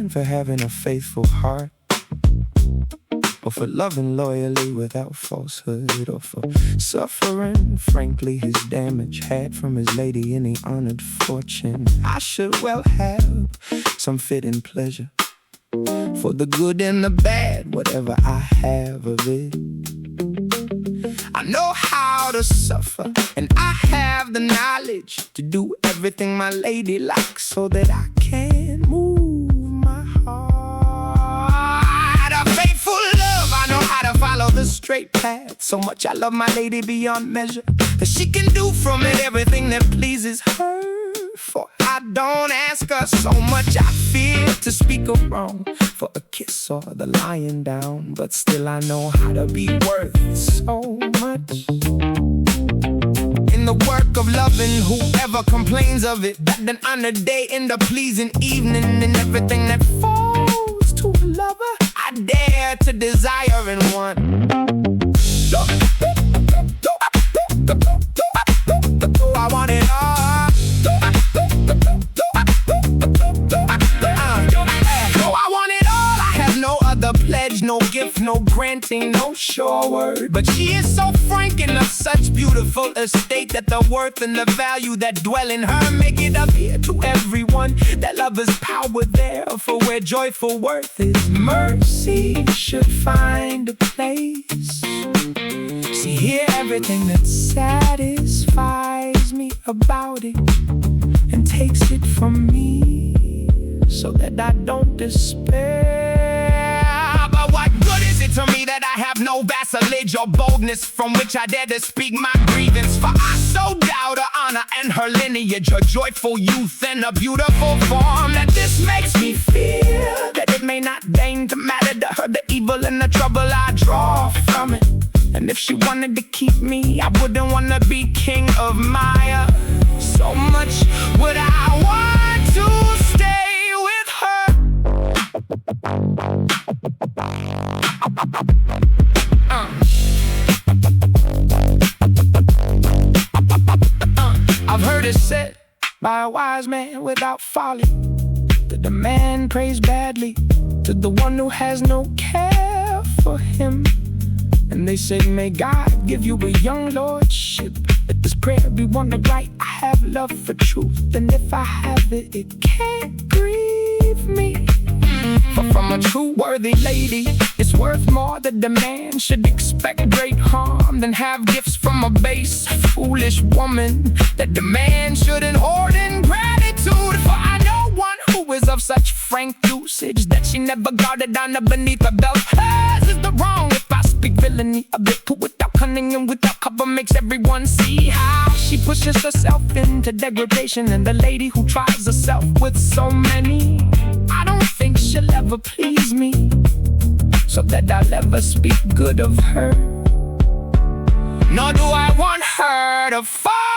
man for having a faithful heart, or for loving loyally without falsehood, or for suffering frankly his damage had from his lady any honored fortune. I should well have some fitting pleasure for the good and the bad, whatever I have of it. I know how to suffer, and I have the knowledge to do everything my lady likes, so that I can move my heart. A faithful love, I know how to follow the straight path. So much I love my lady beyond measure, that she can do from it everything that pleases her. For I don't ask her so much, I fear to speak her wrong, for a kiss or the lying down. But still I know how to be worth so much. In the work of loving, whoever complains of it, that an honored day in the pleasing evening, and everything that falls to a lover, I dare to desire and want. I want it all. No gift, no granting, no sure word, but she is so frank and of such beautiful estate, that the worth and the value that dwell in her make it appear to everyone that love is power there. For where joyful worth is, mercy should find a place. See, hear everything that satisfies me about it, and takes it from me, so that I don't despair. But what good is it to me that I have no vassalage or boldness from which I dare to speak my grievance? For I so doubt her honor and her lineage, her joyful youth and a beautiful form, that this makes me fear that it may not deign to matter to her the evil and the trouble I draw from it. And if she wanted to keep me, I wouldn't want to be king of Maya. So much would I want to stay with her. I've heard it said by a wise man without folly, that the man prays badly to the one who has no care for him. And they say, may God give you a young lordship. Let this prayer be one of right. I have love for truth, and if I have it, it can't grieve me. For from a true worthy lady, it's worth more that the man should expect great harm than have gifts from a base, foolish woman, that the man shouldn't hoard in gratitude. For I know one who is of such frank usage, that she never guarded honor beneath her belt. Hers is the wrong if I speak villainy. A bit who without cunning and without cover makes everyone see how she pushes herself into degradation. And the lady who tries herself with so many, I don't think she'll ever please me, so that I'll ever speak good of her. Nor do I want her to fall.